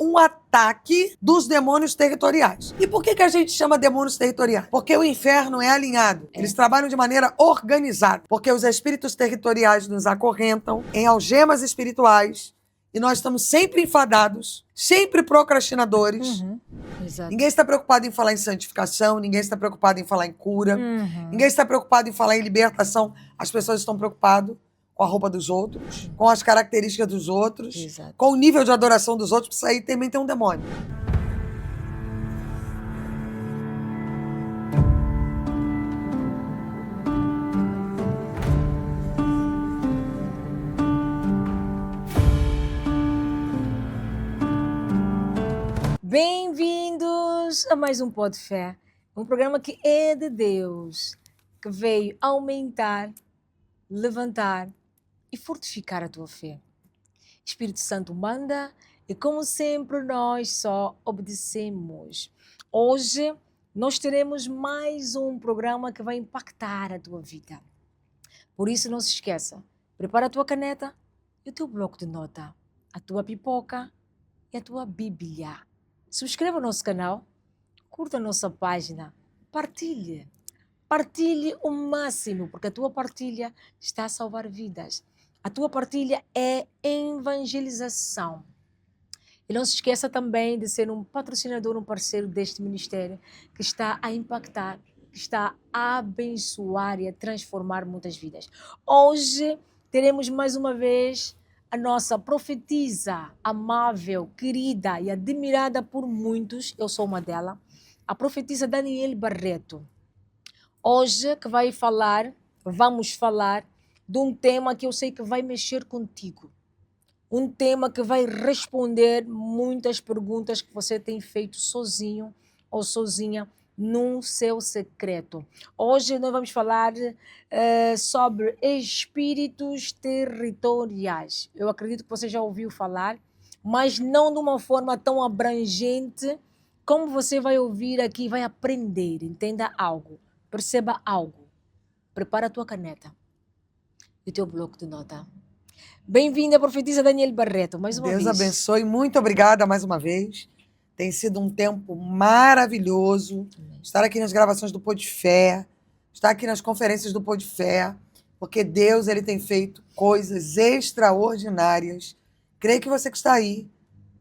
um ataque dos demônios territoriais. E por que a gente chama demônios territoriais? Porque o inferno é alinhado. Eles trabalham de maneira organizada. Porque os espíritos territoriais nos acorrentam em algemas espirituais e nós estamos sempre enfadados, sempre procrastinadores. Exato. Ninguém está preocupado em falar em santificação, ninguém está preocupado em falar em cura, ninguém está preocupado em falar em libertação. As pessoas estão preocupadas com a roupa dos outros, com as características dos outros, Exato. com o nível de adoração dos outros. Isso aí também tem um demônio. Bem-vindos a mais um Pó de Fé, um programa que é de Deus, que veio aumentar, levantar e fortificar a tua fé. Espírito Santo manda e, como sempre, nós só obedecemos. Hoje nós teremos mais um programa que vai impactar a tua vida. Por isso, não se esqueça, prepara a tua caneta e o teu bloco de nota, a tua pipoca e a tua Bíblia. Subscreva o nosso canal, curta a nossa página, partilhe. Partilhe o máximo, porque a tua partilha está a salvar vidas. A tua partilha é evangelização. E não se esqueça também de ser um patrocinador, um parceiro deste ministério que está a impactar, que está a abençoar e a transformar muitas vidas. Hoje teremos mais uma vez a nossa profetisa amável, querida e admirada por muitos, eu sou uma delas, a profetisa Daniele Barreto. Hoje que vamos falar de um tema que eu sei que vai mexer contigo. Um tema que vai responder muitas perguntas que você tem feito sozinho ou sozinha no seu secreto. Hoje nós vamos falar sobre espíritos territoriais. Eu acredito que você já ouviu falar, mas não de uma forma tão abrangente como você vai ouvir aqui e vai aprender. Entenda algo, perceba algo. Prepara a tua caneta e o teu bloco de nota. Bem-vinda, profetisa Daniele Barreto, mais uma vez. Deus abençoe. Muito obrigada mais uma vez. Tem sido um tempo maravilhoso estar aqui nas gravações do Pó de Fé, estar aqui nas conferências do Pó de Fé, porque Deus ele tem feito coisas extraordinárias. Creio que você que está aí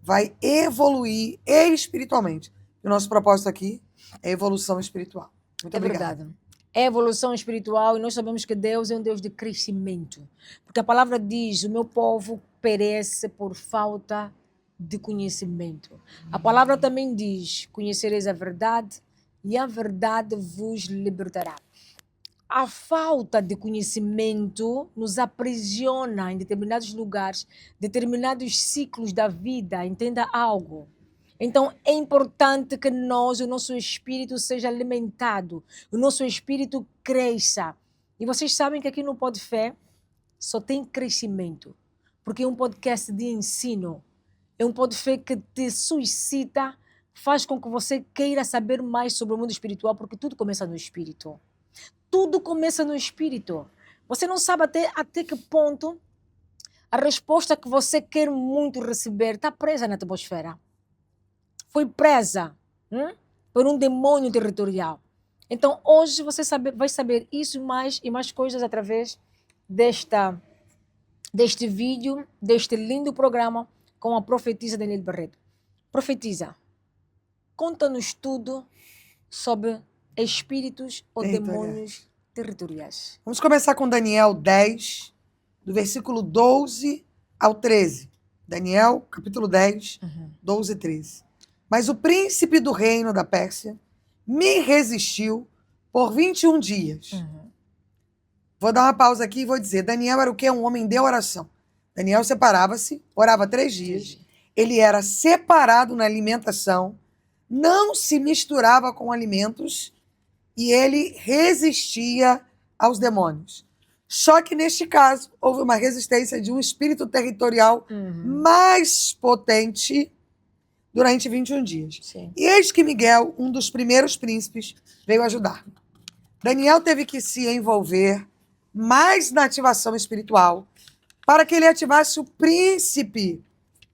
vai evoluir espiritualmente. O nosso propósito aqui é evolução espiritual. Muito obrigada. Verdade. É evolução espiritual e nós sabemos que Deus é um Deus de crescimento. Porque a palavra diz, o meu povo perece por falta de conhecimento. A palavra também diz, conhecereis a verdade e a verdade vos libertará. A falta de conhecimento nos aprisiona em determinados lugares, determinados ciclos da vida. Entenda algo. Então, é importante que o nosso espírito seja alimentado, o nosso espírito cresça. E vocês sabem que aqui no Pó de Fé só tem crescimento, porque é um podcast de ensino, é um Pó de Fé que te suscita, faz com que você queira saber mais sobre o mundo espiritual, porque tudo começa no espírito. Tudo começa no espírito. Você não sabe até que ponto a resposta que você quer muito receber está presa na atmosfera. Foi presa por um demônio territorial. Então, hoje você vai saber isso e mais coisas através deste vídeo, deste lindo programa com a profetisa Daniele Barreto. Profetisa, conta-nos tudo sobre espíritos ou demônios territoriais. Vamos começar com Daniel 10, do versículo 12 ao 13. Daniel, capítulo 10, 12 e 13. Mas o príncipe do reino da Pérsia me resistiu por 21 dias. Vou dar uma pausa aqui e vou dizer, Daniel era o quê? Um homem de oração. Daniel separava-se, orava 3 dias. Ele era separado na alimentação, não se misturava com alimentos e ele resistia aos demônios. Só que neste caso, houve uma resistência de um espírito territorial mais potente durante 21 dias. Sim. E eis que Miguel, um dos primeiros príncipes, veio ajudar. Daniel teve que se envolver mais na ativação espiritual para que ele ativasse o príncipe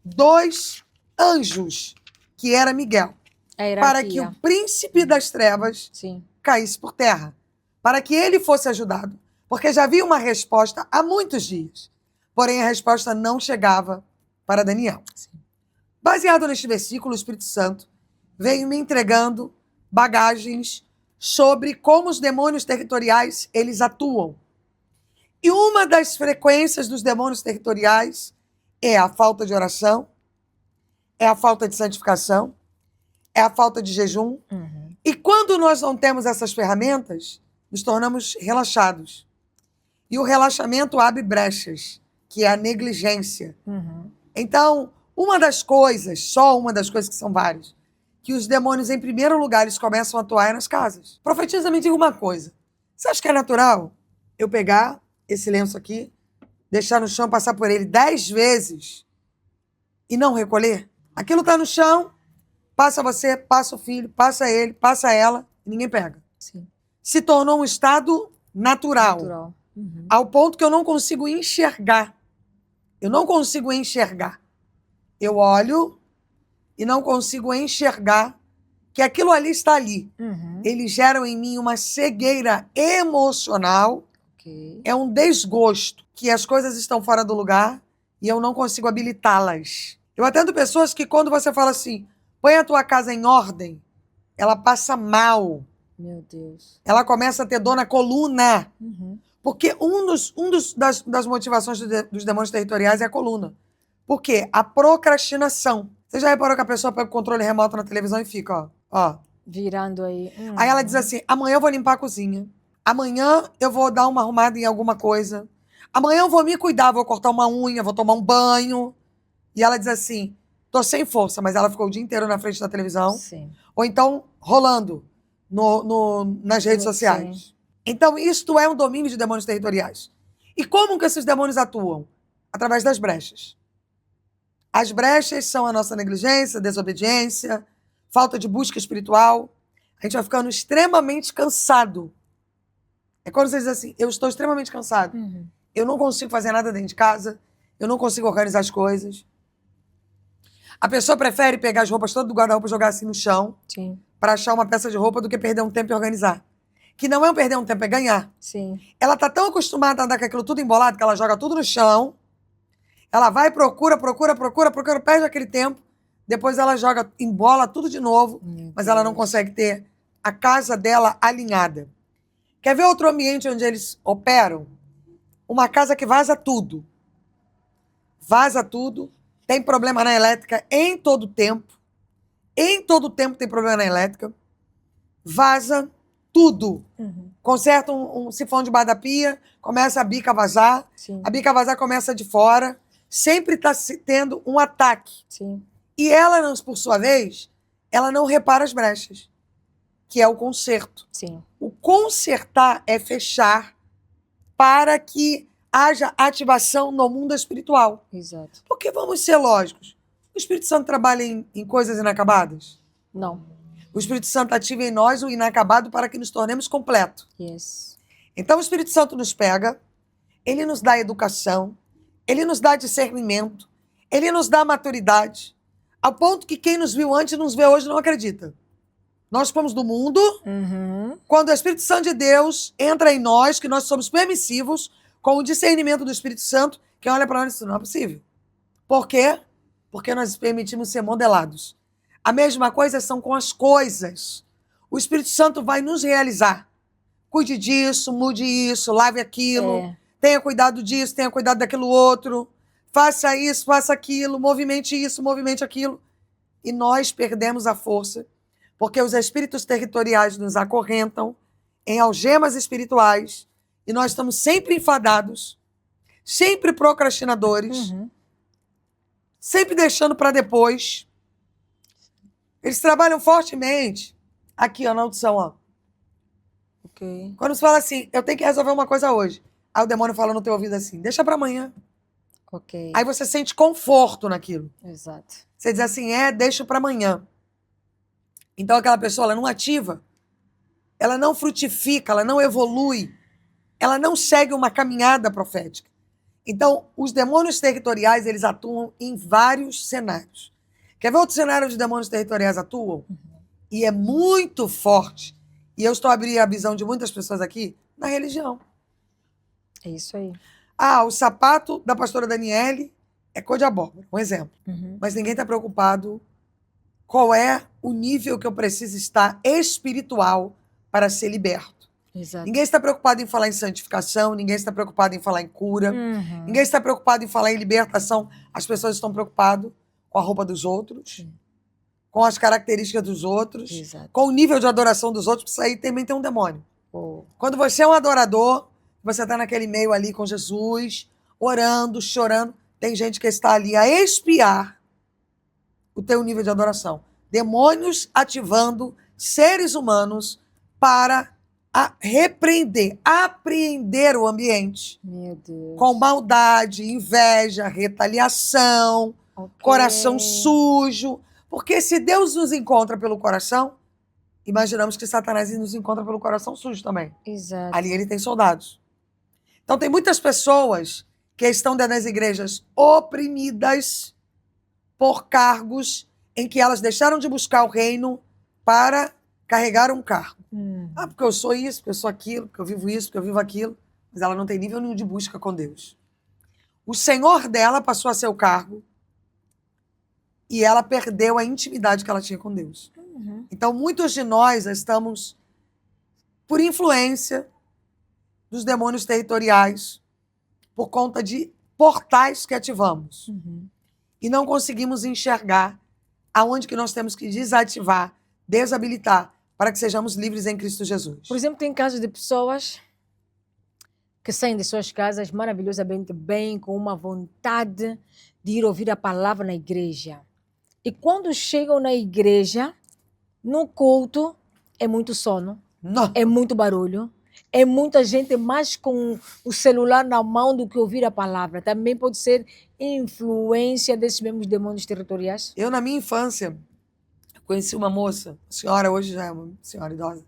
dos anjos, que era Miguel, A para que o hierarquia. príncipe das trevas Sim. caísse por terra, para que ele fosse ajudado, porque já havia uma resposta há muitos dias, porém a resposta não chegava para Daniel. Sim. Baseado neste versículo, o Espírito Santo veio me entregando bagagens sobre como os demônios territoriais eles atuam. E uma das frequências dos demônios territoriais é a falta de oração, é a falta de santificação, é a falta de jejum. Uhum. E quando nós não temos essas ferramentas, nos tornamos relaxados. E o relaxamento abre brechas, que é a negligência. Uhum. Então, uma das coisas, só uma das coisas que são várias, que os demônios, em primeiro lugar, eles começam a atuar é nas casas. Profetiza, me diga uma coisa. Você acha que é natural eu pegar esse lenço aqui, deixar no chão, passar por ele 10 vezes e não recolher? Aquilo está no chão, passa você, passa o filho, passa ele, passa ela, e ninguém pega. Sim. Se tornou um estado natural. Natural. Uhum. Ao ponto que eu não consigo enxergar. Eu não consigo enxergar. Eu olho e não consigo enxergar que aquilo ali está ali. Uhum. Eles geram em mim uma cegueira emocional, Ok. é um desgosto, que as coisas estão fora do lugar e eu não consigo habilitá-las. Eu atendo pessoas que quando você fala assim, põe a tua casa em ordem, ela passa mal. Meu Deus. Ela começa a ter dor na coluna. Uhum. Porque das motivações dos demônios territoriais é a coluna. Por quê? A procrastinação. Você já reparou que a pessoa pega o controle remoto na televisão e fica, ó. Virando aí. Aí ela diz assim, amanhã eu vou limpar a cozinha. Amanhã eu vou dar uma arrumada em alguma coisa. Amanhã eu vou me cuidar, vou cortar uma unha, vou tomar um banho. E ela diz assim, tô sem força, mas ela ficou o dia inteiro na frente da televisão. Sim. Ou então, rolando nas redes sociais. Sim. Então, isto é um domínio de demônios territoriais. E como que esses demônios atuam? Através das brechas. As brechas são a nossa negligência, desobediência, falta de busca espiritual. A gente vai ficando extremamente cansado. É quando você diz assim, eu estou extremamente cansado. Uhum. Eu não consigo fazer nada dentro de casa. Eu não consigo organizar as coisas. A pessoa prefere pegar as roupas todas do guarda-roupa e jogar assim no chão Sim. para achar uma peça de roupa do que perder um tempo e organizar. Que não é perder um tempo, é ganhar. Sim. Ela tá tão acostumada a andar com aquilo tudo embolado que ela joga tudo no chão. Ela vai, procura, perde aquele tempo. Depois ela joga, embola tudo de novo. Mas ela não consegue ter a casa dela alinhada. Quer ver outro ambiente onde eles operam? Uma casa que vaza tudo. Vaza tudo. Tem problema na elétrica em todo tempo. Em todo tempo tem problema na elétrica. Vaza tudo. Uhum. Conserta um sifão debaixo da pia, começa a bica a vazar. Sim. A bica a vazar começa de fora. Sempre está tendo um ataque. Sim. E ela, por sua vez, ela não repara as brechas, que é o conserto. Sim. O consertar é fechar para que haja ativação no mundo espiritual. Exato. Porque vamos ser lógicos. O Espírito Santo trabalha em coisas inacabadas? Não. O Espírito Santo ativa em nós o inacabado para que nos tornemos completos. Yes. Então o Espírito Santo nos pega, ele nos dá educação, ele nos dá discernimento, ele nos dá maturidade, ao ponto que quem nos viu antes nos vê hoje não acredita. Nós fomos do mundo, Uhum. quando o Espírito Santo de Deus entra em nós, que nós somos permissivos, com o discernimento do Espírito Santo, quem olha para nós, isso não é possível. Por quê? Porque nós permitimos ser modelados. A mesma coisa são com as coisas. O Espírito Santo vai nos realizar. Cuide disso, mude isso, lave aquilo, tenha cuidado disso, tenha cuidado daquilo outro, faça isso, faça aquilo, movimente isso, movimente aquilo. E nós perdemos a força, porque os espíritos territoriais nos acorrentam em algemas espirituais e nós estamos sempre enfadados, sempre procrastinadores, sempre deixando para depois. Eles trabalham fortemente. Aqui, ó, na audição, ó. Ok. Quando você fala assim, eu tenho que resolver uma coisa hoje. Aí o demônio fala no teu ouvido assim, deixa para amanhã. Ok. Aí você sente conforto naquilo. Exato. Você diz assim, deixa para amanhã. Então aquela pessoa, ela não ativa, ela não frutifica, ela não evolui, ela não segue uma caminhada profética. Então, os demônios territoriais, eles atuam em vários cenários. Quer ver outro cenário onde demônios territoriais atuam? E é muito forte. E eu estou abrindo a visão de muitas pessoas aqui na religião. É isso aí. Ah, o sapato da pastora Daniele é cor de abóbora, um exemplo. Uhum. Mas ninguém está preocupado qual é o nível que eu preciso estar espiritual para ser liberto. Exato. Ninguém está preocupado em falar em santificação, ninguém está preocupado em falar em cura, Uhum. ninguém está preocupado em falar em libertação. As pessoas estão preocupadas com a roupa dos outros, com as características dos outros, Exato. com o nível de adoração dos outros, porque isso aí também tem um demônio. Oh. Quando você é um adorador, você está naquele meio ali com Jesus, orando, chorando, tem gente que está ali a espiar o teu nível de adoração. Demônios ativando seres humanos para repreender, apreender o ambiente. Meu Deus. Com maldade, inveja, retaliação, coração sujo. Porque se Deus nos encontra pelo coração, imaginamos que Satanás nos encontra pelo coração sujo também. Exato. Ali ele tem soldados. Então tem muitas pessoas que estão dentro das igrejas oprimidas por cargos em que elas deixaram de buscar o reino para carregar um cargo. Ah, porque eu sou isso, porque eu sou aquilo, porque eu vivo isso, porque eu vivo aquilo. Mas ela não tem nível nenhum de busca com Deus. O Senhor dela passou a ser o cargo e ela perdeu a intimidade que ela tinha com Deus. Uhum. Então, muitos de nós estamos, por influência dos demônios territoriais, por conta de portais que ativamos. Uhum. E não conseguimos enxergar aonde que nós temos que desativar, desabilitar, para que sejamos livres em Cristo Jesus. Por exemplo, tem casos de pessoas que saem de suas casas maravilhosamente bem, com uma vontade de ir ouvir a palavra na igreja. E quando chegam na igreja, no culto, é muito sono, Não. é muito barulho, é muita gente mais com o celular na mão do que ouvir a palavra. Também pode ser influência desses mesmos demônios territoriais. Eu, na minha infância, conheci uma moça, senhora, hoje já é uma senhora idosa.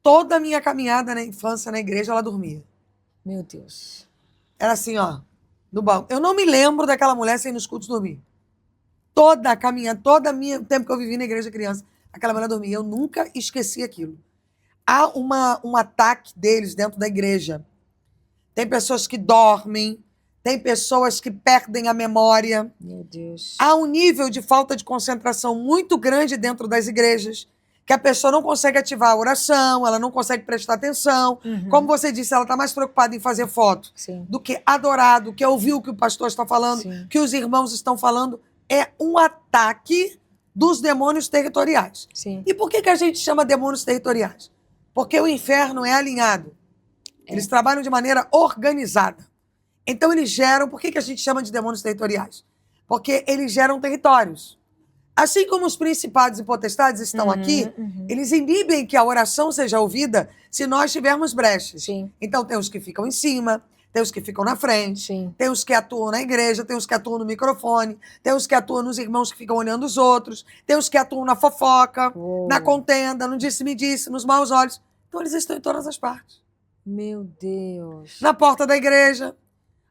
Toda a minha caminhada na infância, na igreja, ela dormia. Meu Deus. Era assim, ó, no banco. Eu não me lembro daquela mulher sem ir nos cultos dormir. Toda a caminhada, o tempo que eu vivi na igreja criança, aquela mulher dormia. Eu nunca esqueci aquilo. Há um ataque deles dentro da igreja. Tem pessoas que dormem, tem pessoas que perdem a memória. Meu Deus. Há um nível de falta de concentração muito grande dentro das igrejas, que a pessoa não consegue ativar a oração, ela não consegue prestar atenção. Uhum. Como você disse, ela está mais preocupada em fazer foto Sim. do que adorar, do que ouvir o que o pastor está falando, Sim. que os irmãos estão falando. É um ataque dos demônios territoriais. Sim. E por que a gente chama demônios territoriais? Porque o inferno é alinhado. Eles trabalham de maneira organizada. Então eles geram... Por que a gente chama de demônios territoriais? Porque eles geram territórios. Assim como os principados e potestades estão aqui, eles inibem que a oração seja ouvida se nós tivermos brechas. Sim. Então tem os que ficam em cima, tem os que ficam na frente, Sim. tem os que atuam na igreja, tem os que atuam no microfone, tem os que atuam nos irmãos que ficam olhando os outros, tem os que atuam na fofoca, na contenda, no disse-me-disse, nos maus olhos. Então eles estão em todas as partes. Meu Deus. Na porta da igreja,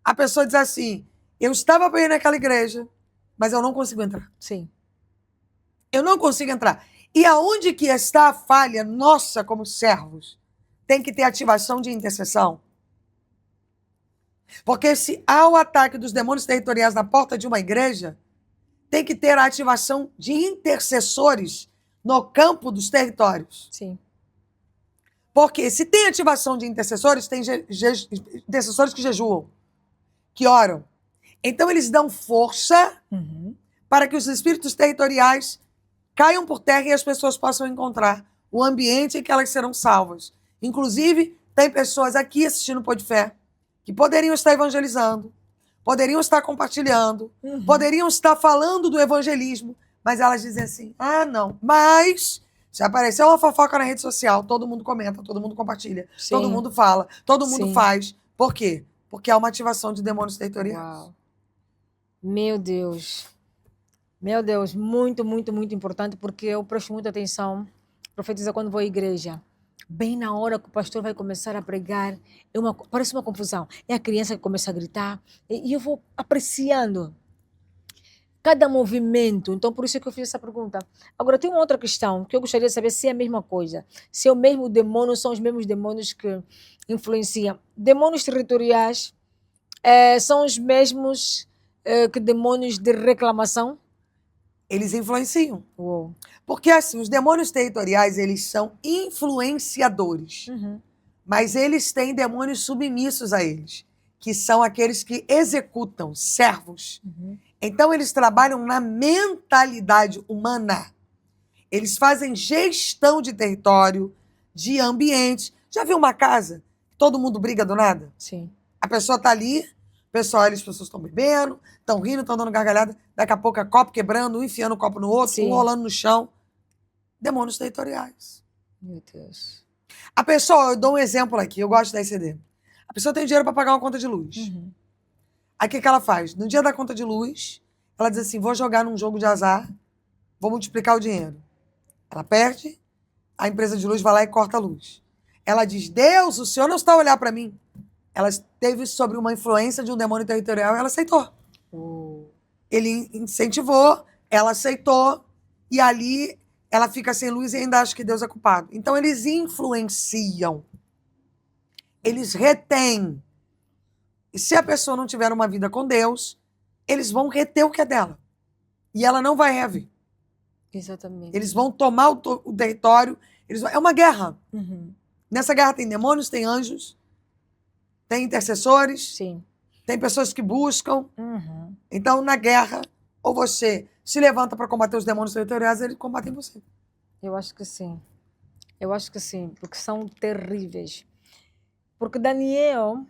a pessoa diz assim, eu estava para ir naquela igreja, mas eu não consigo entrar. Sim. Eu não consigo entrar. E aonde que está a falha nossa como servos? Tem que ter ativação de intercessão. Porque se há o ataque dos demônios territoriais na porta de uma igreja, tem que ter a ativação de intercessores no campo dos territórios. Sim. Porque se tem ativação de intercessores, tem intercessores que jejuam, que oram. Então eles dão força para que os espíritos territoriais caiam por terra e as pessoas possam encontrar o ambiente em que elas serão salvas. Inclusive, tem pessoas aqui assistindo o Pô de Fé que poderiam estar evangelizando, poderiam estar compartilhando, poderiam estar falando do evangelismo, mas elas dizem assim, não, mas se aparecer uma fofoca na rede social, todo mundo comenta, todo mundo compartilha, Sim. todo mundo fala, todo mundo Sim. faz. Por quê? Porque há uma ativação de demônios territoriais. Uau. Meu Deus. Meu Deus, muito, muito, muito importante, porque eu presto muita atenção, profetiza quando vou à igreja. Bem na hora que o pastor vai começar a pregar, parece uma confusão. É a criança que começa a gritar, e eu vou apreciando. cada movimento. Então, por isso é que eu fiz essa pergunta. Agora, tem uma outra questão que eu gostaria de saber se é a mesma coisa. Se é o mesmo demônio, são os mesmos demônios que influenciam. Demônios territoriais são os mesmos que demônios de reclamação? Eles influenciam. Uou. Porque, assim, os demônios territoriais, eles são influenciadores. Uhum. Mas eles têm demônios submissos a eles, que são aqueles que executam, servos. Uhum. Então, eles trabalham na mentalidade humana. Eles fazem gestão de território, de ambiente. Já viu uma casa? Todo mundo briga do nada? Sim. A pessoa tá ali, o pessoal, as pessoas estão bebendo, estão rindo, estão dando gargalhada. Daqui a pouco é copo quebrando, um enfiando o copo no outro, Sim. um rolando no chão. Demônios territoriais. Meu Deus. A pessoa, eu dou um exemplo aqui, eu gosto da ICD. A pessoa tem dinheiro para pagar uma conta de luz. Uhum. Aí o que ela faz? No dia da conta de luz, ela diz assim, vou jogar num jogo de azar, vou multiplicar o dinheiro. Ela perde, a empresa de luz vai lá e corta a luz. Ela diz, Deus, o Senhor não está a olhar para mim. Ela esteve sob uma influência de um demônio territorial e ela aceitou. Ele incentivou, ela aceitou, e ali ela fica sem luz e ainda acha que Deus é culpado. Então, eles influenciam. Eles retêm. E se a pessoa não tiver uma vida com Deus, eles vão reter o que é dela. E ela não vai reaver. Exatamente. Eles vão tomar o território. É uma guerra. Uhum. Nessa guerra tem demônios, tem anjos, tem intercessores, Sim. tem pessoas que buscam. Uhum. Então, na guerra, ou você se levanta para combater os demônios territoriais, eles combatem você. Eu acho que sim. Eu acho que sim, porque são terríveis. Porque Daniel,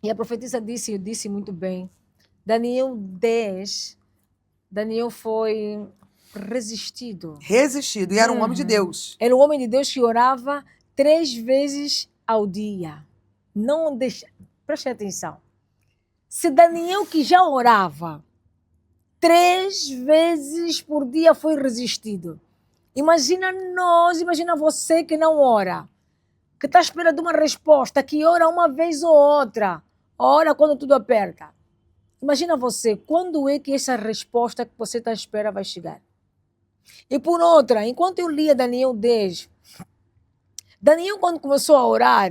e a profetisa disse muito bem, Daniel 10, Daniel foi resistido. Resistido. E era um homem de Deus. Era um homem de Deus que orava 3 vezes ao dia. Não deixa... Preste atenção. Se Daniel, que já orava 3 vezes por dia, foi resistido, imagina nós, imagina você que não ora, que está esperando uma resposta, que ora uma vez ou outra, ora quando tudo aperta. Imagina você, quando é que essa resposta que você está esperando vai chegar? E por outra, enquanto eu lia Daniel 10, Daniel, quando começou a orar,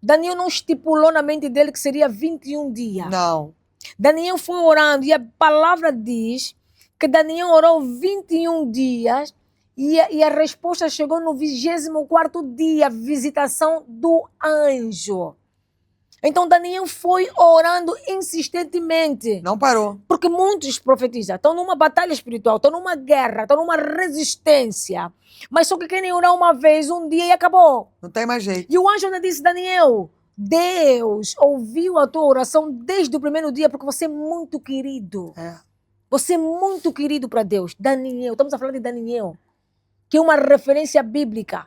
Daniel não estipulou na mente dele que seria 21 dias. Não. Daniel foi orando e a palavra diz que Daniel orou 21 dias e a resposta chegou no 24º dia, visitação do anjo. Então Daniel foi orando insistentemente. Não parou. Porque muitos profetizam, estão numa batalha espiritual, estão numa guerra, estão numa resistência. Mas só que querem orar uma vez, um dia e acabou. Não tem mais jeito. E o anjo ainda disse, Daniel, Deus ouviu a tua oração desde o primeiro dia, porque você é muito querido. É. Você é muito querido para Deus. Daniel, estamos a falar de Daniel, que é uma referência bíblica.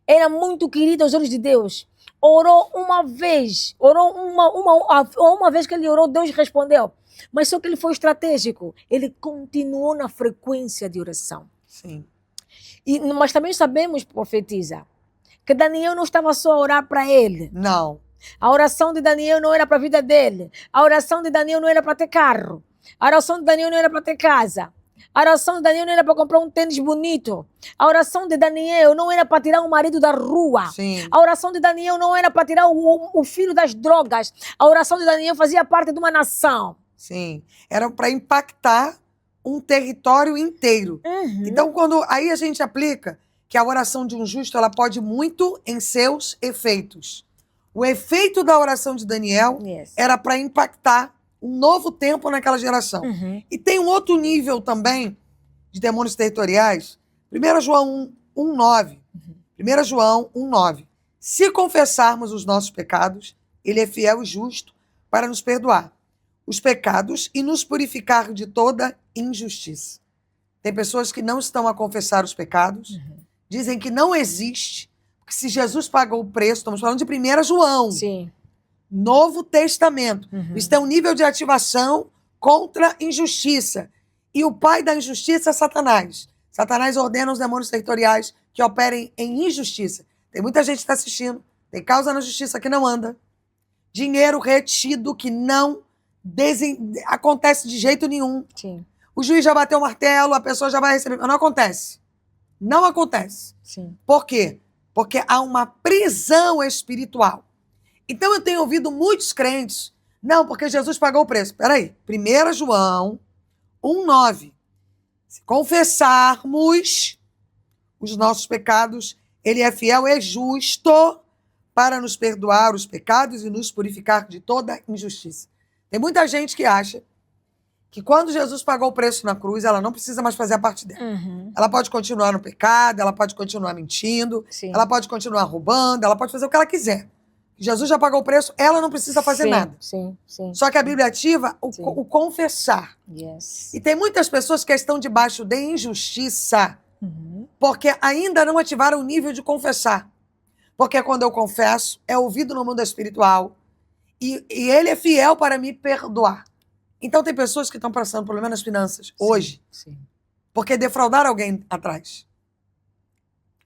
Era muito querido aos olhos de Deus. Orou uma vez, uma vez que ele orou, Deus respondeu. Mas só que ele foi estratégico. Ele continuou na frequência de oração. Sim. Mas também sabemos, profetiza, que Daniel não estava só a orar para ele. Não. A oração de Daniel não era para a vida dele. A oração de Daniel não era para ter carro. A oração de Daniel não era para ter casa. A oração de Daniel não era para comprar um tênis bonito. A oração de Daniel não era para tirar o marido da rua. Sim. A oração de Daniel não era para tirar o filho das drogas. A oração de Daniel fazia parte de uma nação. Sim. Era para impactar um território inteiro. Uhum. Então, aí a gente aplica que a oração de um justo, ela pode muito em seus efeitos. O efeito da oração de Daniel era para impactar um novo tempo naquela geração. Uhum. E tem um outro nível também de demônios territoriais. 1 João 1,9. 1 João 1,9. Se confessarmos os nossos pecados, ele é fiel e justo para nos perdoar os pecados e nos purificar de toda injustiça. Tem pessoas que não estão a confessar os pecados, dizem que não existe, porque se Jesus pagou o preço, estamos falando de 1 João. Sim. Novo Testamento. Isso tem um nível de ativação contra injustiça. E o pai da injustiça é Satanás. Satanás ordena os demônios territoriais que operem em injustiça. Tem muita gente que está assistindo. Tem causa na justiça que não anda. Dinheiro retido que não acontece de jeito nenhum. Sim. o juiz já bateu o martelo, a pessoa já vai receber. Não acontece. Não acontece. Sim. Por quê? Porque há uma prisão espiritual. Então eu tenho ouvido muitos crentes, não, porque Jesus pagou o preço. Peraí, 1 João 1,9. Se confessarmos os nossos pecados, ele é fiel e justo para nos perdoar os pecados e nos purificar de toda injustiça. Tem muita gente que acha que quando Jesus pagou o preço na cruz, ela não precisa mais fazer a parte dela. Uhum. Ela pode continuar no pecado, ela pode continuar mentindo, Sim. ela pode continuar roubando, ela pode fazer o que ela quiser. Jesus já pagou o preço, ela não precisa fazer Sim, nada. Sim, sim. Só que a Bíblia ativa Sim. o confessar. Yes. E tem muitas pessoas que estão debaixo de injustiça Uhum. porque ainda não ativaram o nível de confessar. Porque quando eu confesso, é ouvido no mundo espiritual e ele é fiel para me perdoar. Então tem pessoas que estão passando problema nas finanças hoje Sim. porque defraudaram alguém atrás.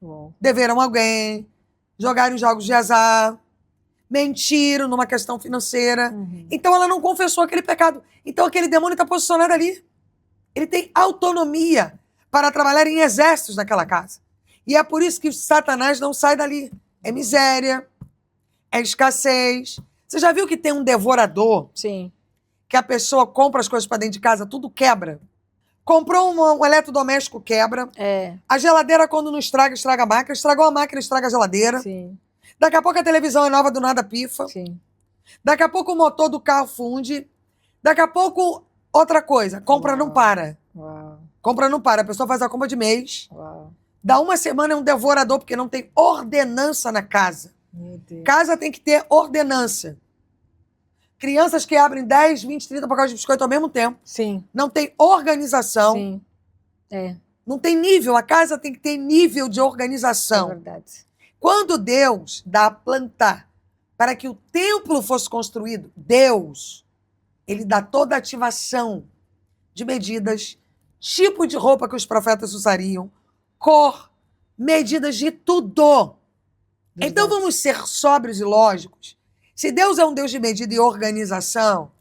Uau. Deveram alguém, jogaram em jogos de azar, mentiram numa questão financeira. Uhum. Então ela não confessou aquele pecado. Então aquele demônio está posicionado ali. Ele tem autonomia para trabalhar em exércitos naquela casa. E é por isso que Satanás não sai dali. É miséria, é escassez. Você já viu que tem um devorador Sim. que a pessoa compra as coisas para dentro de casa, tudo quebra? Comprou um eletrodoméstico, quebra. É. A geladeira, quando não estraga, estraga a máquina. Estragou a máquina, estraga a geladeira. Sim. Daqui a pouco a televisão é nova, do nada pifa. Sim. Daqui a pouco o motor do carro funde. Daqui a pouco, outra coisa. Compra não para. Uau. Compra não para. A pessoa faz a compra de mês. Uau. Dá uma semana é um devorador, porque não tem ordenança na casa. Meu Deus. Casa tem que ter ordenança. Crianças que abrem 10, 20, 30 pacotes de biscoito ao mesmo tempo. Sim. Não tem organização. Sim. É. Não tem nível. A casa tem que ter nível de É organização. verdade. Quando Deus dá a plantar para que o templo fosse construído, Deus, ele dá toda a ativação de medidas, tipo de roupa que os profetas usariam, cor, medidas de tudo. Verdade. Então vamos ser sóbrios e lógicos. Se Deus é um Deus de medida e organização,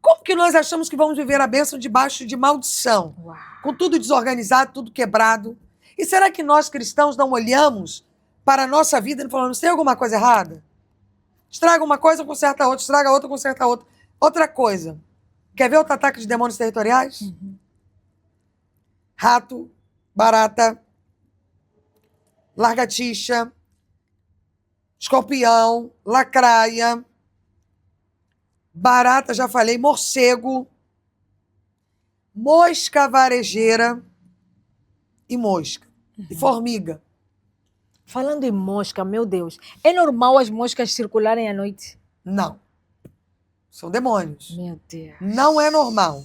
como que nós achamos que vamos viver a bênção debaixo de maldição? Uau. Com tudo desorganizado, tudo quebrado? E será que nós cristãos não olhamos para a nossa vida e falamos, tem alguma coisa errada? Estraga uma coisa, conserta outra. Estraga outra, conserta outra. Outra coisa. Quer ver outro ataque de demônios territoriais? Uhum. Rato, barata, lagartixa, escorpião, lacraia, barata, já falei, morcego, mosca varejeira e mosca. E formiga. Falando em mosca, meu Deus, é normal as moscas circularem à noite? Não. São demônios. Meu Deus. Não é normal.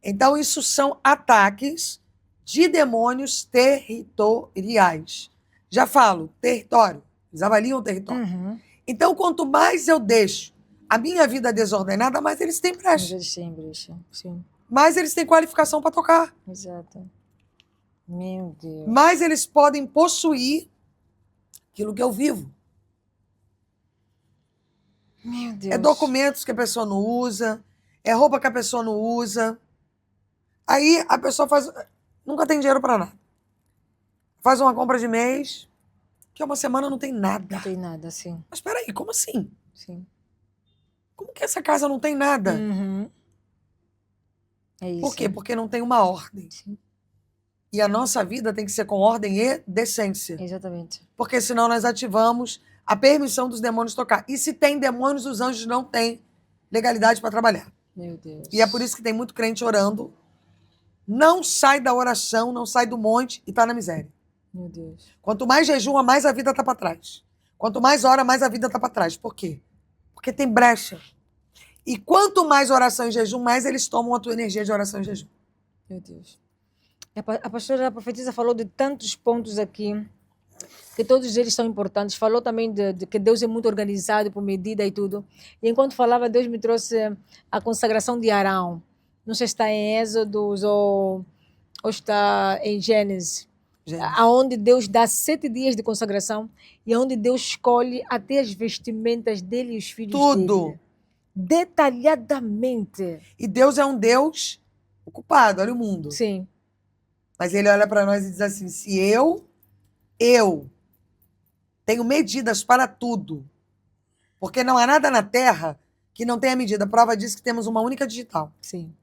Então, isso são ataques de demônios territoriais. Já falo, território. Eles avaliam o território. Uhum. Então, quanto mais eu deixo a minha vida desordenada, mais eles têm brecha. Sim, brecha. Sim, Mais eles têm qualificação para tocar. exato. Meu Deus. Mais eles podem possuir aquilo que eu vivo. Meu Deus. É documentos que a pessoa não usa, é roupa que a pessoa não usa. Aí a pessoa faz... Nunca tem dinheiro para nada. Faz uma compra de mês, que uma semana não tem nada. Não tem nada, sim. Mas espera aí, como assim? Sim. Como que essa casa não tem nada? Uhum. É isso. Por quê? Porque não tem uma ordem. Sim, E a nossa vida tem que ser com ordem e decência. exatamente. Porque senão nós ativamos a permissão dos demônios tocar. E se tem demônios, os anjos não têm legalidade para trabalhar. Meu Deus. E é por isso que tem muito crente orando. Não sai da oração, não sai do monte e está na miséria. Meu Deus. Quanto mais jejua, mais a vida está para trás. Quanto mais ora, mais a vida está para trás. Por quê? Porque tem brecha. E quanto mais oração e jejum, mais eles tomam a tua energia de oração e jejum. Meu Deus. A pastora, a profetisa falou de tantos pontos aqui, que todos eles são importantes. Falou também de que Deus é muito organizado por medida e tudo. E enquanto falava, Deus me trouxe a consagração de Arão. Não sei se está em Êxodos ou está em Gênesis. Aonde Deus dá 7 dias de consagração e onde Deus escolhe até as vestimentas dele e os filhos Tudo. dele. Detalhadamente. E Deus é um Deus ocupado, olha o mundo. Sim. Mas ele olha para nós e diz assim: se eu tenho medidas para tudo, porque não há nada na Terra que não tenha medida. Prova disso que temos uma única digital. Sim.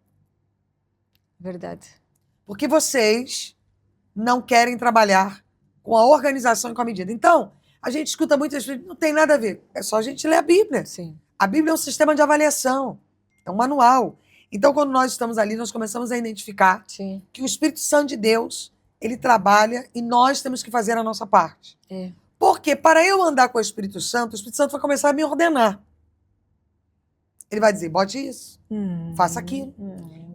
Verdade. Porque vocês não querem trabalhar com a organização e com a medida. Então, a gente escuta muitas vezes, não tem nada a ver. É só a gente ler a Bíblia. Sim. A Bíblia é um sistema de avaliação, é um manual. Então, quando nós estamos ali, nós começamos a identificar Sim. que o Espírito Santo de Deus, ele trabalha e nós temos que fazer a nossa parte. É. Porque para eu andar com o Espírito Santo vai começar a me ordenar. Ele vai dizer, bote isso, faça aquilo,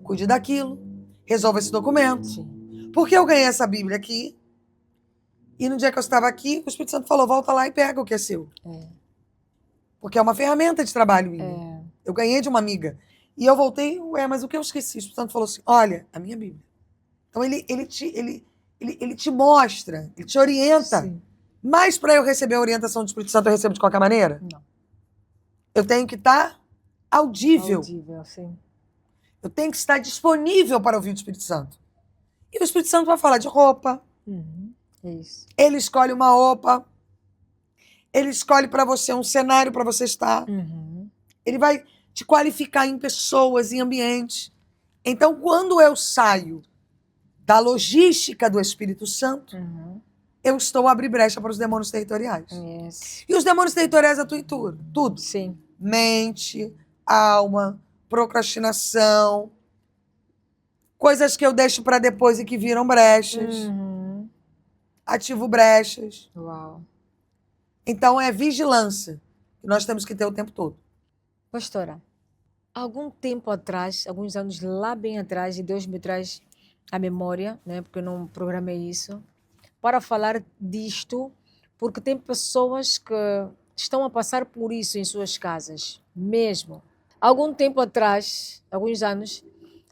cuide daquilo, resolva esse documento. Sim. Porque eu ganhei essa Bíblia aqui, e no dia que eu estava aqui, o Espírito Santo falou, volta lá e pega o que é seu. É. Porque é uma ferramenta de trabalho minha. É. Eu ganhei de uma amiga. E eu voltei, mas o que eu esqueci? O Espírito Santo falou assim, olha, a minha Bíblia. Então ele te mostra, ele te orienta. Sim. Mas para eu receber a orientação do Espírito Santo, eu recebo de qualquer maneira? Não. Eu tenho que estar audível. Audível, sim. Eu tenho que estar disponível para ouvir o Espírito Santo. E o Espírito Santo vai falar de roupa. É isso. Ele escolhe uma roupa. Ele escolhe para você um cenário para você estar. Ele vai te qualificar em pessoas, em ambientes. Então, quando eu saio da logística do Espírito Santo, eu estou a abrir brecha para os demônios territoriais. Yes. E os demônios territoriais atuam em tudo. Sim. Mente, alma, procrastinação, coisas que eu deixo para depois e que viram brechas. Ativo brechas. Uau. Então é vigilância que nós temos que ter o tempo todo. Pastora, algum tempo atrás, alguns anos lá bem atrás, e Deus me traz à memória, né, porque eu não programei isso, para falar disto, porque tem pessoas que estão a passar por isso em suas casas, mesmo. Algum tempo atrás, alguns anos,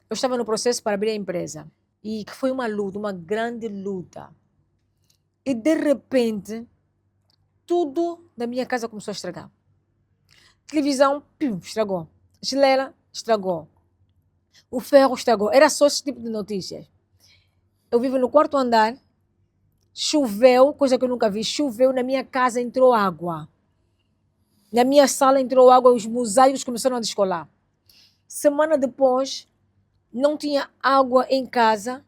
eu estava no processo para abrir a empresa, e que foi uma luta, uma grande luta. E de repente, tudo na minha casa começou a estragar. Televisão, estragou. Geladeira, estragou. O ferro estragou. Era só esse tipo de notícias. Eu vivo no quarto andar, choveu, coisa que eu nunca vi, choveu, na minha casa entrou água. Na minha sala entrou água, os mosaicos começaram a descolar. Semana depois, não tinha água em casa,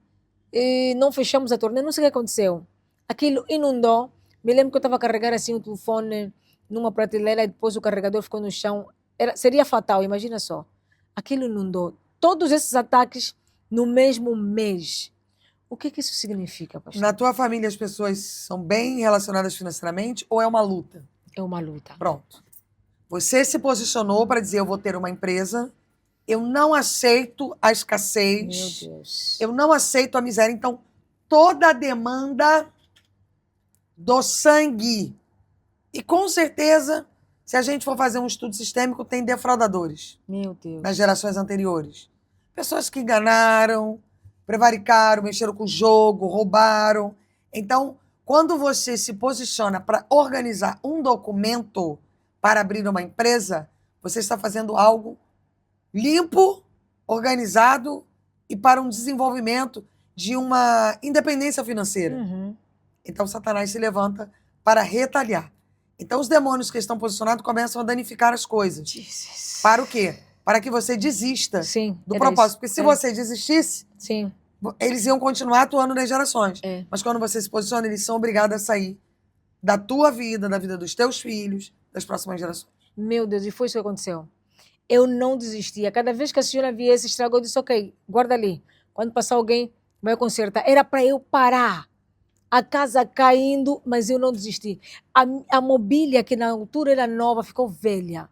e não fechamos a torneira, não sei o que aconteceu. Aquilo inundou. Me lembro que eu estava a carregar assim o telefone numa prateleira e depois o carregador ficou no chão. Seria fatal, imagina só. Aquilo inundou. Todos esses ataques no mesmo mês. O que isso significa, pastor? Na tua família as pessoas são bem relacionadas financeiramente ou é uma luta? É uma luta. Pronto. Você se posicionou para dizer, eu vou ter uma empresa, eu não aceito a escassez, Meu Deus. eu não aceito a miséria. Então, toda a demanda do sangue. E com certeza, se a gente for fazer um estudo sistêmico, tem defraudadores. Meu Deus. Nas gerações anteriores. Pessoas que enganaram, prevaricaram, mexeram com o jogo, roubaram. Então, quando você se posiciona para organizar um documento para abrir uma empresa, você está fazendo algo limpo, organizado e para um desenvolvimento de uma independência financeira. Então, Satanás se levanta para retalhar. Então, os demônios que estão posicionados começam a danificar as coisas. Jesus. Para o quê? Para que você desista Sim, do era propósito. isso. Porque se você desistisse, Sim. eles iam continuar atuando nas gerações. É. Mas quando você se posiciona, eles são obrigados a sair da tua vida, da vida dos teus filhos, das próximas gerações. Meu Deus, e foi isso que aconteceu. Eu não desistia. Cada vez que a senhora viesse, estragou, eu disse, ok, guarda ali. Quando passar alguém, vai consertar. Era para eu parar. A casa caindo, mas eu não desisti. A mobília, que na altura era nova, ficou velha.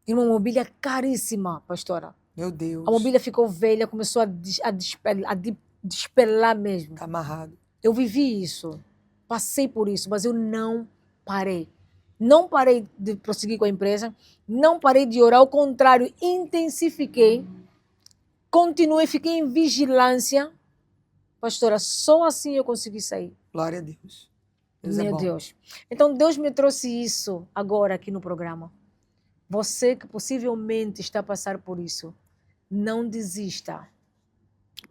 Era uma mobília caríssima, pastora. Meu Deus. A mobília ficou velha, começou a despelar mesmo. Tá amarrado. Eu vivi isso. Passei por isso, mas eu não parei. Não parei de prosseguir com a empresa. Não parei de orar. Ao contrário, intensifiquei. Continuei, fiquei em vigilância. Pastora, só assim eu consegui sair. Glória a Deus. Deus é Meu bom. Deus. Então, Deus me trouxe isso agora aqui no programa. Você que possivelmente está a passar por isso, não desista.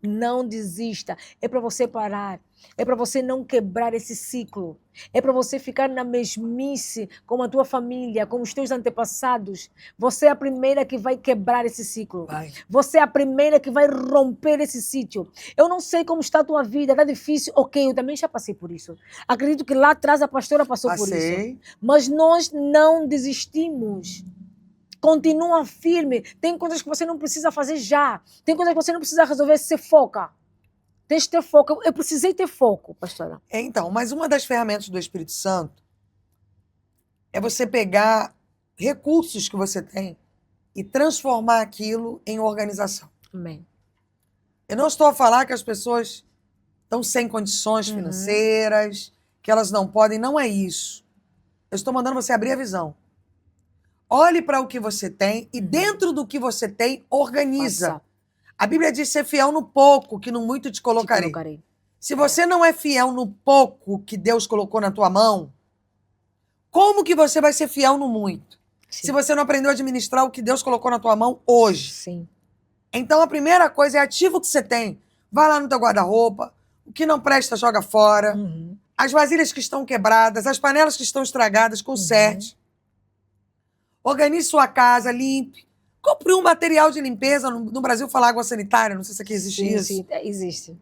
Não desista. É para você parar. É para você não quebrar esse ciclo. É para você ficar na mesmice com a tua família, com os teus antepassados. Você é a primeira que vai quebrar esse ciclo. Vai. Você é a primeira que vai romper esse sítio. Eu não sei como está a tua vida, está difícil. Ok, eu também já passei por isso. Acredito que lá atrás a pastora passou por isso. Passei. Mas nós não desistimos. Continua firme. Tem coisas que você não precisa fazer já. Tem coisas que você não precisa resolver. Se foca. Tens que ter foco. Eu precisei ter foco, pastora. Então, mas uma das ferramentas do Espírito Santo é você pegar recursos que você tem e transformar aquilo em organização. Amém. Eu não estou a falar que as pessoas estão sem condições financeiras, que elas não podem. Não é isso. Eu estou mandando você abrir a visão. Olhe para o que você tem e dentro do que você tem, organiza. Faça. A Bíblia diz ser fiel no pouco, que no muito te colocarei. Se você não é fiel no pouco que Deus colocou na tua mão, como que você vai ser fiel no muito? Sim. Se você não aprendeu a administrar o que Deus colocou na tua mão hoje. Sim. Então a primeira coisa é ativa o que você tem. Vai lá no teu guarda-roupa, o que não presta joga fora, as vasilhas que estão quebradas, as panelas que estão estragadas, conserte. Organize sua casa, limpe. Compre um material de limpeza. No Brasil fala água sanitária, não sei se aqui existe isso. Sim, existe.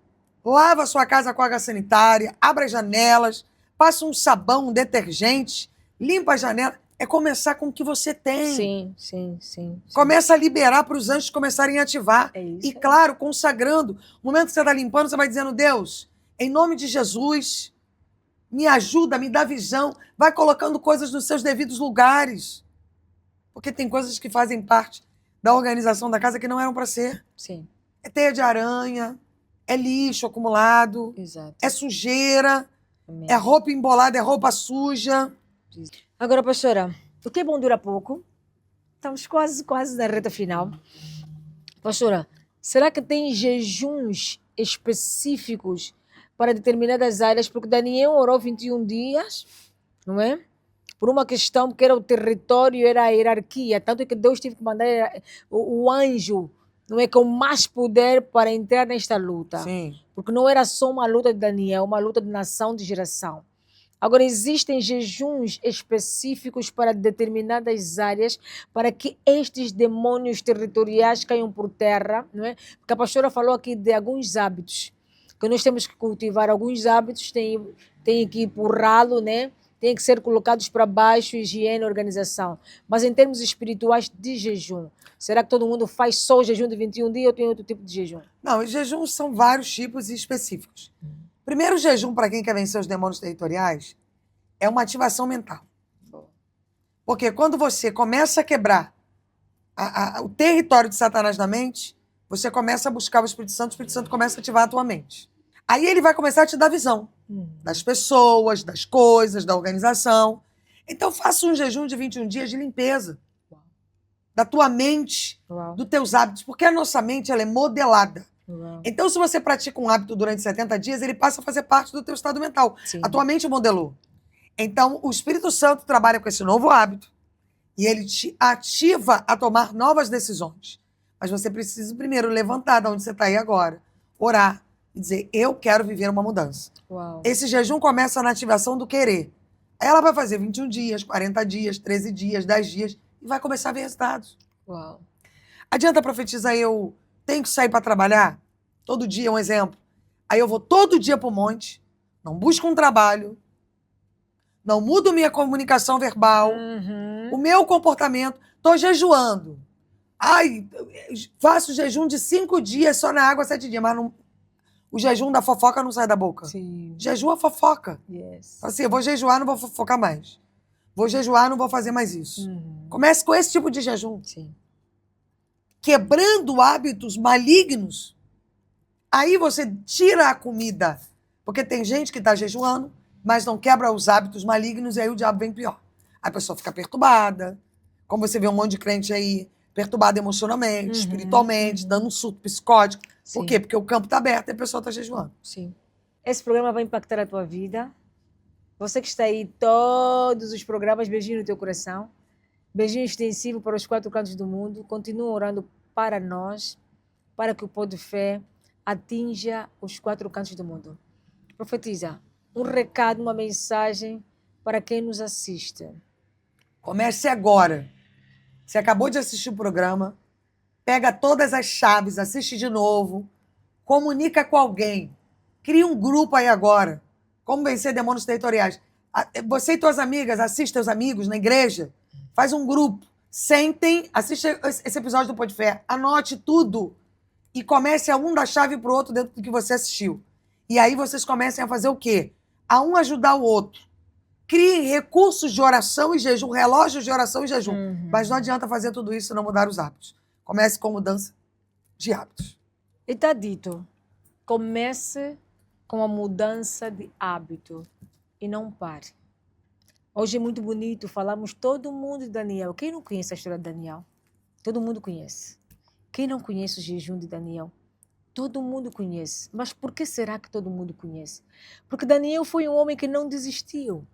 Lava sua casa com água sanitária, abre as janelas, passa um sabão, um detergente, limpa a janela. É começar com o que você tem. Sim. Começa a liberar para os anjos começarem a ativar. É isso. E claro, consagrando. No momento que você está limpando, você vai dizendo, Deus, em nome de Jesus, me ajuda, me dá visão. Vai colocando coisas nos seus devidos lugares. Porque tem coisas que fazem parte da organização da casa que não eram para ser. Sim. É teia de aranha, é lixo acumulado, Exato. é sujeira, Amém. é roupa embolada, é roupa suja. Agora, pastora, o que é bom dura pouco. Estamos quase na reta final. Pastora, será que tem jejuns específicos para determinadas áreas? Porque Daniel orou 21 dias, não é? Por uma questão que era o território, era a hierarquia. Tanto que Deus teve que mandar o anjo, não é, com mais poder para entrar nesta luta. Sim. Porque não era só uma luta de Daniel, uma luta de nação, de geração. Agora, existem jejuns específicos para determinadas áreas, para que estes demônios territoriais caiam por terra, não é? Porque a pastora falou aqui de alguns hábitos, que nós temos que cultivar. Alguns hábitos têm que empurrá-lo, né? Têm que ser colocados para baixo, higiene, organização. Mas em termos espirituais de jejum, será que todo mundo faz só o jejum de 21 dias ou tem outro tipo de jejum? Não, os jejuns são vários tipos e específicos. Primeiro, o jejum, para quem quer vencer os demônios territoriais, é uma ativação mental. Porque quando você começa a quebrar o território de Satanás na mente, você começa a buscar o Espírito Santo começa a ativar a tua mente. Aí ele vai começar a te dar visão das pessoas, das coisas, da organização. Então faça um jejum de 21 dias de limpeza da tua mente, dos teus hábitos, porque a nossa mente ela é modelada. Então, se você pratica um hábito durante 70 dias, ele passa a fazer parte do teu estado mental. Sim. A tua mente modelou. Então, o Espírito Santo trabalha com esse novo hábito e ele te ativa a tomar novas decisões. Mas você precisa primeiro levantar de onde você está aí agora, orar e dizer, eu quero viver uma mudança. Uau. Esse jejum começa na ativação do querer. Aí ela vai fazer 21 dias, 40 dias, 13 dias, 10 dias e vai começar a ver resultados. Uau. Adianta profetizar, eu tenho que sair para trabalhar? Todo dia, um exemplo. Aí eu vou todo dia para o monte, não busco um trabalho, não mudo minha comunicação verbal, o meu comportamento, estou jejuando. Ai, faço jejum de 5 dias só na água, 7 dias, mas não, o jejum da fofoca não sai da boca. Sim. Jejua a fofoca. Yes. Assim, eu vou jejuar, não vou fofocar mais. Vou jejuar, não vou fazer mais isso. Comece com esse tipo de jejum. Sim. Quebrando hábitos malignos. Aí você tira a comida. Porque tem gente que está jejuando, mas não quebra os hábitos malignos e aí o diabo vem pior. A pessoa fica perturbada. Como você vê um monte de crente aí perturbado emocionalmente, espiritualmente, dando um surto psicótico. Sim. Por quê? Porque o campo está aberto e a pessoa está jejuando. Sim. Esse programa vai impactar a tua vida. Você que está aí, todos os programas, beijinho no teu coração. Beijinho extensivo para os 4 cantos do mundo. Continua orando para nós, para que o Pó de Fé atinja os 4 cantos do mundo. Profetiza um recado, uma mensagem para quem nos assiste. Comece agora. Você acabou de assistir o programa, pega todas as chaves, assiste de novo, comunica com alguém, cria um grupo aí agora. Como vencer demônios territoriais. Você e suas amigas, assiste seus amigos na igreja, faz um grupo, sentem, assiste esse episódio do Podfé, anote tudo e comece a um dar chave para o outro dentro do que você assistiu. E aí vocês comecem a fazer o quê? A um ajudar o outro. Criem recursos de oração e jejum, relógios de oração e jejum. Mas não adianta fazer tudo isso e não mudar os hábitos. Comece com mudança de hábitos. E está dito, comece com a mudança de hábito e não pare. Hoje é muito bonito, falamos todo mundo de Daniel. Quem não conhece a história de Daniel? Todo mundo conhece. Quem não conhece o jejum de Daniel? Todo mundo conhece. Mas por que será que todo mundo conhece? Porque Daniel foi um homem que não desistiu.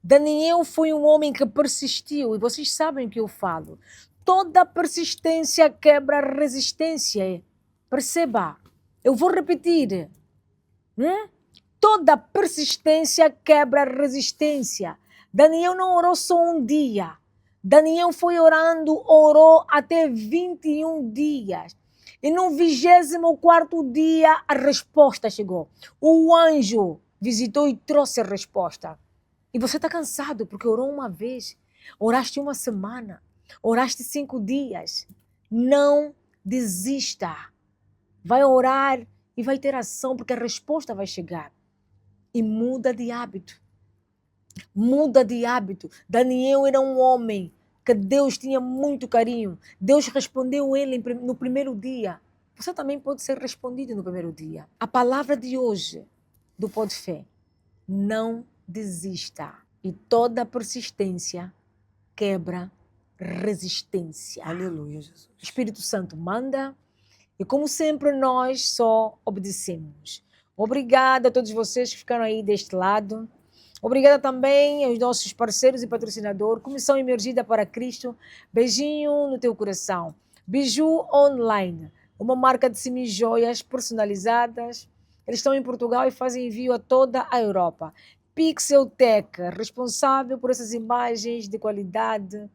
Daniel foi um homem que persistiu. E vocês sabem o que eu falo. Toda persistência quebra a resistência. Perceba. Eu vou repetir. Toda persistência quebra a resistência. Daniel não orou só um dia. Daniel foi orando, orou até 21 dias. E no 24º dia a resposta chegou. O anjo visitou e trouxe a resposta. E você está cansado porque orou uma vez, oraste uma semana, oraste 5 dias. Não desista. Vai orar e vai ter ação porque a resposta vai chegar. E muda de hábito. Muda de hábito. Daniel era um homem que Deus tinha muito carinho. Deus respondeu ele no primeiro dia. Você também pode ser respondido no primeiro dia. A palavra de hoje do Podfé: não desista. E toda persistência quebra resistência. Aleluia, Jesus. O Espírito Santo manda e, como sempre, nós só obedecemos. Obrigada a todos vocês que ficaram aí deste lado. Obrigada também aos nossos parceiros e patrocinadores. Comissão Emergida para Cristo. Beijinho no teu coração. Biju Online, uma marca de semi-joias personalizadas. Eles estão em Portugal e fazem envio a toda a Europa. Pixeltech, responsável por essas imagens de qualidade,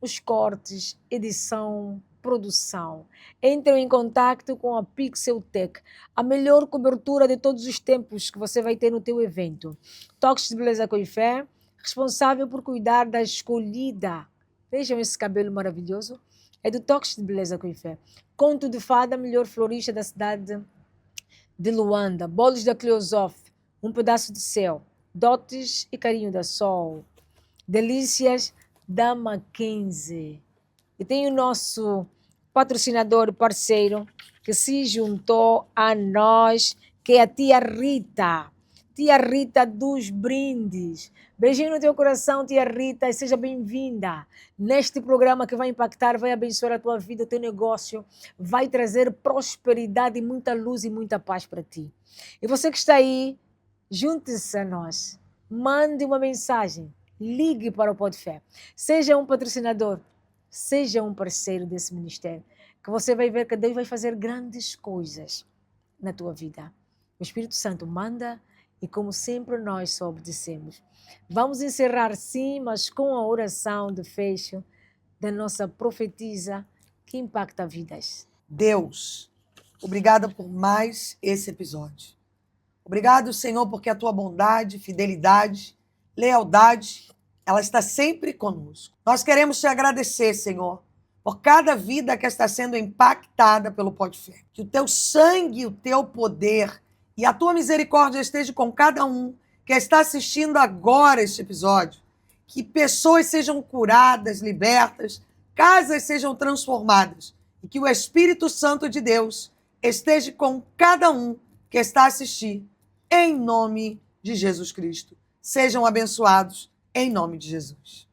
os cortes, edição, produção. Entrem em contato com a Pixeltech, a melhor cobertura de todos os tempos que você vai ter no teu evento. Toques de Beleza com Fé, responsável por cuidar da escolhida. Vejam esse cabelo maravilhoso. É do Toques de Beleza com Fé. Conto de Fada, melhor florista da cidade de Luanda. Bolos da Cleosof, um pedaço de céu. Dotes e carinho da Sol. Delícias da Mackenzie. E tem o nosso patrocinador parceiro que se juntou a nós, que é a tia Rita. Tia Rita dos Brindes. Beijinho no teu coração, tia Rita, e seja bem-vinda neste programa que vai impactar, vai abençoar a tua vida, o teu negócio, vai trazer prosperidade, muita luz e muita paz para ti. E você que está aí, junte-se a nós, mande uma mensagem, ligue para o Podfé, seja um patrocinador, seja um parceiro desse ministério, que você vai ver que Deus vai fazer grandes coisas na tua vida. O Espírito Santo manda e, como sempre, nós só obedecemos. Vamos encerrar sim, mas com a oração de fecho da nossa profetisa que impacta vidas. Deus, obrigada por mais esse episódio. Obrigado, Senhor, porque a tua bondade, fidelidade, lealdade, ela está sempre conosco. Nós queremos te agradecer, Senhor, por cada vida que está sendo impactada pelo Podfé. Que o teu sangue, o teu poder e a tua misericórdia esteja com cada um que está assistindo agora este episódio. Que pessoas sejam curadas, libertas, casas sejam transformadas e que o Espírito Santo de Deus esteja com cada um que está a assistir, em nome de Jesus Cristo. Sejam abençoados, em nome de Jesus.